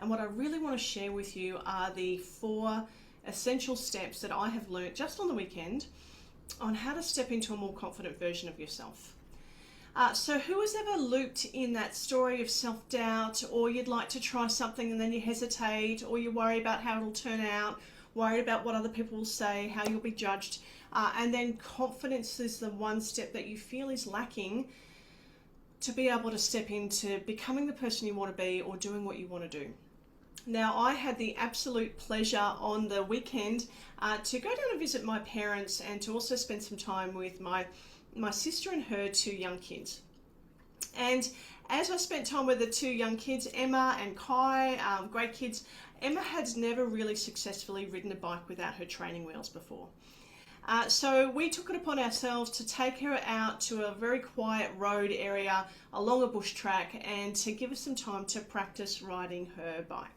And what I really want to share with you are the 4 essential steps that I have learnt just on the weekend on how to step into a more confident version of yourself. So who has ever looped in that story of self-doubt, or you'd like to try something and then you hesitate, or you worry about how it'll turn out, worried about what other people will say, how you'll be judged, and then confidence is the one step that you feel is lacking to be able to step into becoming the person you want to be or doing what you want to do. Now, I had the absolute pleasure on the weekend to go down and visit my parents and to also spend some time with my sister and her 2 young kids. And as I spent time with the 2 young kids, Emma and Kai, great kids, Emma had never really successfully ridden a bike without her training wheels before. So we took it upon ourselves to take her out to a very quiet road area along a bush track and to give her some time to practice riding her bike.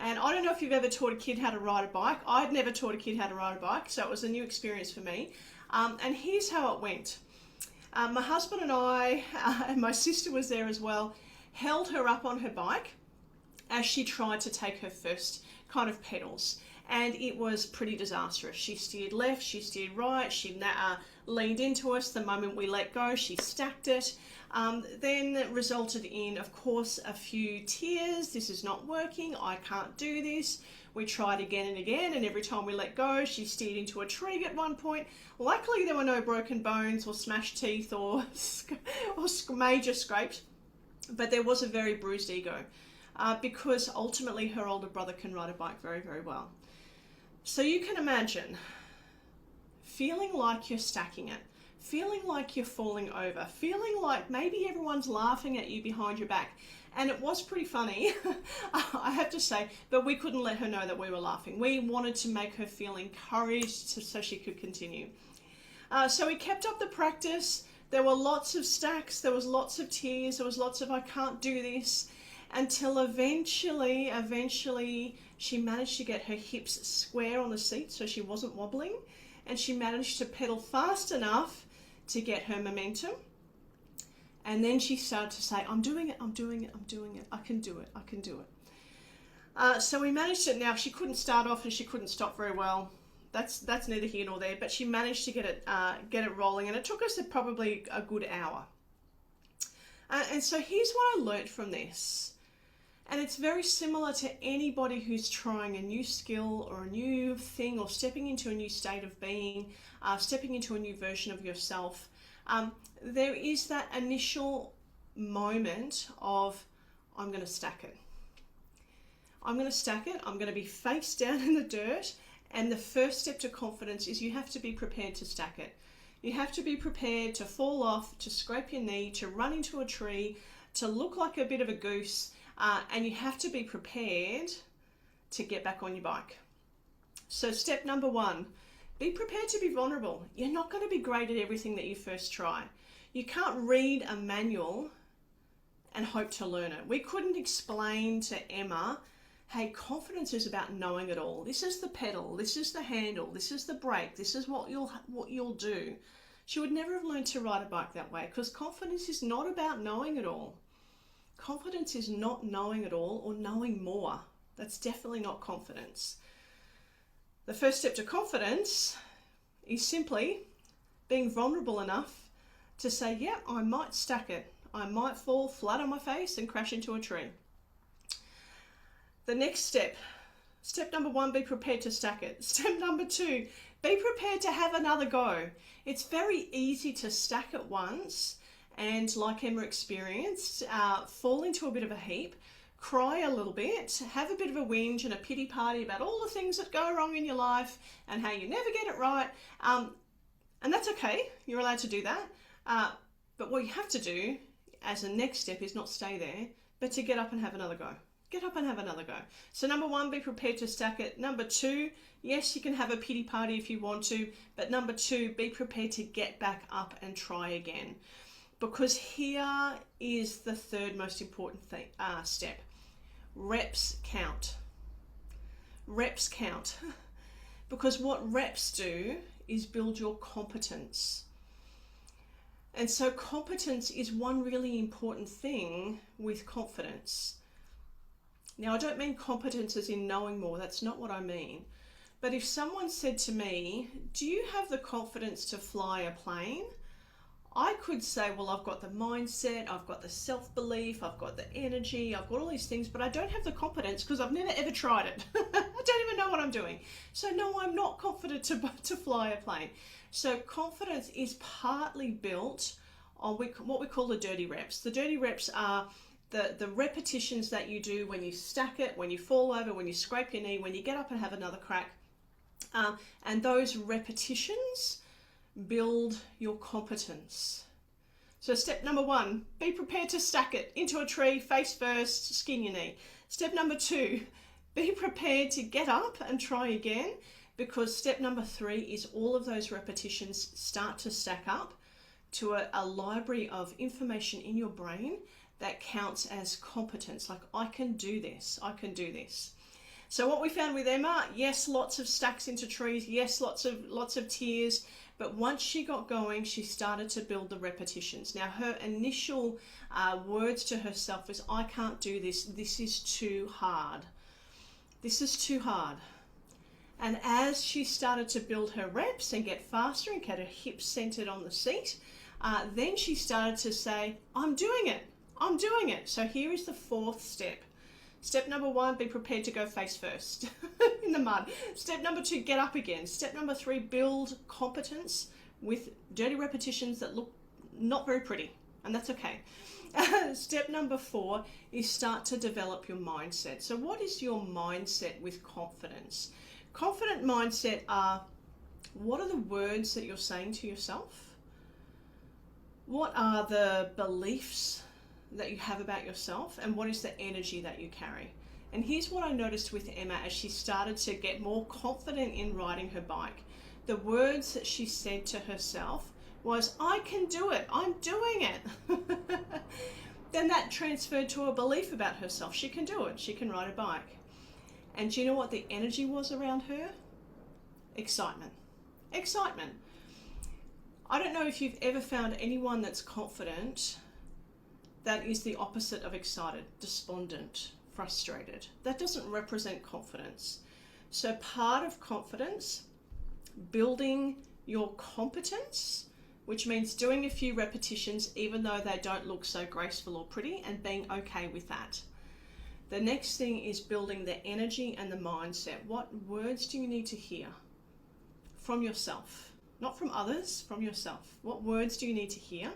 And I don't know if you've ever taught a kid how to ride a bike. I'd never taught a kid how to ride a bike, so it was a new experience for me. And here's how it went. My husband and I, and my sister was there as well, held her up on her bike as she tried to take her first kind of pedals. And it was pretty disastrous. She steered left, she steered right, she leaned into us. The moment we let go, she stacked it. Then resulted in, of course, a few tears. This is not working, I can't do this. We tried again and again, and every time we let go, she steered into a tree at one point. Luckily, there were no broken bones or smashed teeth or major scrapes, but there was a very bruised ego because ultimately her older brother can ride a bike very, very well. So you can imagine feeling like you're stacking it, feeling like you're falling over, feeling like maybe everyone's laughing at you behind your back. And it was pretty funny, I have to say, but we couldn't let her know that we were laughing. We wanted to make her feel encouraged so she could continue. So we kept up the practice. There were lots of stacks, there was lots of tears, there was lots of I can't do this, until eventually she managed to get her hips square on the seat so she wasn't wobbling, and she managed to pedal fast enough to get her momentum. And then she started to say, I'm doing it, I'm doing it, I'm doing it, I can do it, I can do it. So we managed it. Now, she couldn't start off and she couldn't stop very well. That's neither here nor there, but she managed to get it rolling, and it took us probably a good hour. And so here's what I learned from this. And it's very similar to anybody who's trying a new skill or a new thing or stepping into a new state of being, stepping into a new version of yourself. There is that initial moment of, I'm going to stack it. I'm going to stack it. I'm going to be face down in the dirt. And the first step to confidence is you have to be prepared to stack it. You have to be prepared to fall off, to scrape your knee, to run into a tree, to look like a bit of a goose. And you have to be prepared to get back on your bike. So step number 1, be prepared to be vulnerable. You're not going to be great at everything that you first try. You can't read a manual and hope to learn it. We couldn't explain to Emma, hey, confidence is about knowing it all. This is the pedal, this is the handle, this is the brake, this is what you'll do. She would never have learned to ride a bike that way, because confidence is not about knowing it all. Confidence is not knowing it all or knowing more. That's definitely not confidence. The first step to confidence is simply being vulnerable enough to say, yeah, I might stack it. I might fall flat on my face and crash into a tree. The next step number 1, be prepared to stack it. Step number 2, be prepared to have another go. It's very easy to stack it once and, like Emma experienced, fall into a bit of a heap, cry a little bit, have a bit of a whinge and a pity party about all the things that go wrong in your life and how you never get it right. And that's okay, you're allowed to do that. But what you have to do as a next step is not stay there, but to get up and have another go. Get up and have another go. So number 1, be prepared to stack it. Number 2, yes, you can have a pity party if you want to, but number 2, be prepared to get back up and try again. Because here is the third most important step. Reps count. Reps count. Because what reps do is build your competence. And so competence is one really important thing with confidence. Now, I don't mean competence as in knowing more, that's not what I mean. But if someone said to me, do you have the confidence to fly a plane? I could say, well, I've got the mindset, I've got the self-belief, I've got the energy, I've got all these things, but I don't have the competence because I've never ever tried it. I don't even know what I'm doing. So no, I'm not confident to fly a plane. So confidence is partly built on what we call the dirty reps. The dirty reps are the repetitions that you do when you stack it, when you fall over, when you scrape your knee, when you get up and have another crack. And those repetitions build your competence. So step number 1, be prepared to stack it into a tree face first, skin your knee. Step number 2, be prepared to get up and try again, because step number 3 is all of those repetitions start to stack up to a library of information in your brain that counts as competence. Like, I can do this, I can do this. So what we found with Emma, yes, lots of stacks into trees, yes, lots of tears, but once she got going, she started to build the repetitions. Now, her initial words to herself was, I can't do this, this is too hard. This is too hard. And as she started to build her reps and get faster and get her hips centered on the seat, then she started to say, I'm doing it, I'm doing it. So here is the 4th step. Step number 1, be prepared to go face first in the mud. Step number 2, get up again. Step number 3, build competence with dirty repetitions that look not very pretty, and that's okay. Step number 4 is start to develop your mindset. So what is your mindset with confidence? Confident mindset are, what are the words that you're saying to yourself? What are the beliefs that you have about yourself, and what is the energy that you carry? And here's what I noticed with Emma as she started to get more confident in riding her bike. The words that she said to herself was, I can do it, I'm doing it. Then that transferred to a belief about herself. She can do it, she can ride a bike. And do you know what the energy was around her? Excitement. Excitement. I don't know if you've ever found anyone that's confident that is the opposite of excited, despondent, frustrated. That doesn't represent confidence. So part of confidence, building your competence, which means doing a few repetitions even though they don't look so graceful or pretty, and being okay with that. The next thing is building the energy and the mindset. What words do you need to hear from yourself? Not from others, from yourself. What words do you need to hear?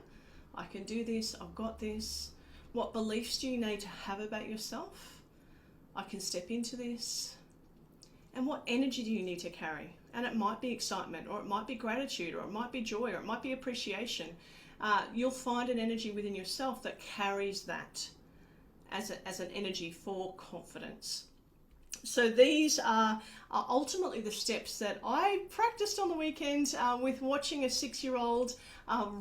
I can do this, I've got this. What beliefs do you need to have about yourself? I can step into this. And what energy do you need to carry? And it might be excitement, or it might be gratitude, or it might be joy, or it might be appreciation. You'll find an energy within yourself that carries that as an energy for confidence. So these are ultimately the steps that I practiced on the weekend with watching a 6-year-old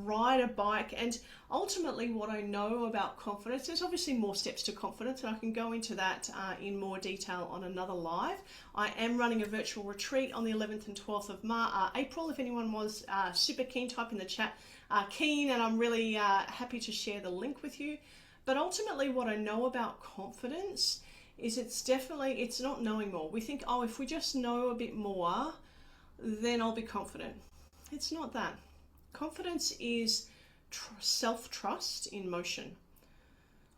ride a bike. And ultimately what I know about confidence, there's obviously more steps to confidence, and I can go into that in more detail on another live. I am running a virtual retreat on the 11th and 12th of April. If anyone was super keen, type in the chat keen, and I'm really happy to share the link with you. But ultimately what I know about confidence is it's not knowing more. We think, oh, if we just know a bit more, then I'll be confident. It's not that. Confidence is self-trust in motion.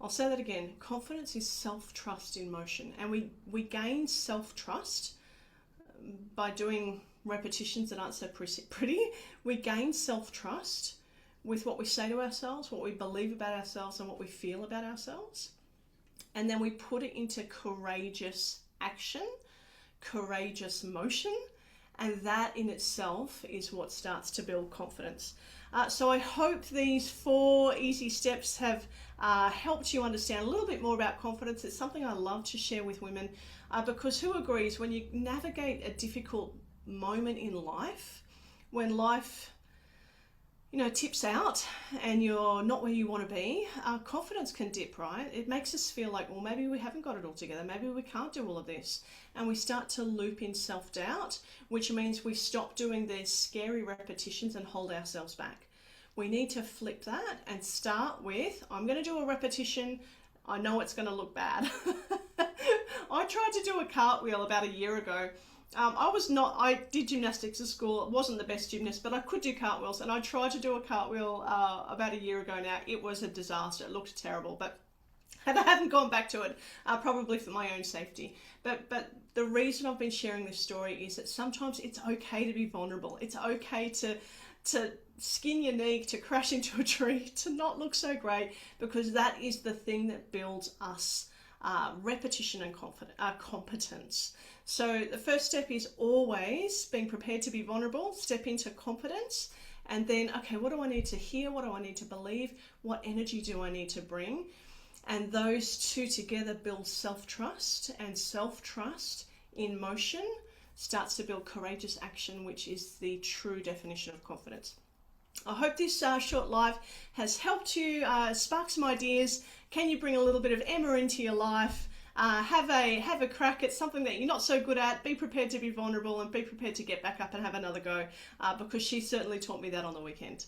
I'll say that again. Confidence is self-trust in motion. And we gain self-trust by doing repetitions that aren't so pretty. We gain self-trust with what we say to ourselves, what we believe about ourselves, and what we feel about ourselves. And then we put it into courageous action, courageous motion, and that in itself is what starts to build confidence. So I hope these 4 easy steps have helped you understand a little bit more about confidence. It's something I love to share with women because who agrees, when you navigate a difficult moment in life, when life tips out and you're not where you want to be, confidence can dip, right? It makes us feel like, well, maybe we haven't got it all together. Maybe we can't do all of this. And we start to loop in self-doubt, which means we stop doing these scary repetitions and hold ourselves back. We need to flip that and start with, I'm going to do a repetition. I know it's going to look bad. I tried to do a cartwheel about a year ago. I did gymnastics at school. I wasn't the best gymnast, but I could do cartwheels, and I tried to do a cartwheel about a year ago now. It was a disaster. It looked terrible, but and I haven't gone back to it, probably for my own safety. But the reason I've been sharing this story is that sometimes it's okay to be vulnerable. It's okay to skin your knee, to crash into a tree, to not look so great, because that is the thing that builds us repetition and competence. So the first step is always being prepared to be vulnerable, step into confidence, and then, okay, what do I need to hear? What do I need to believe? What energy do I need to bring? And those two together build self-trust, and self-trust in motion starts to build courageous action, which is the true definition of confidence. I hope this short live has helped you spark some ideas. Can you bring a little bit of Emma into your life? Have a crack at something that you're not so good at. Be prepared to be vulnerable and be prepared to get back up and have another go, because she certainly taught me that on the weekend.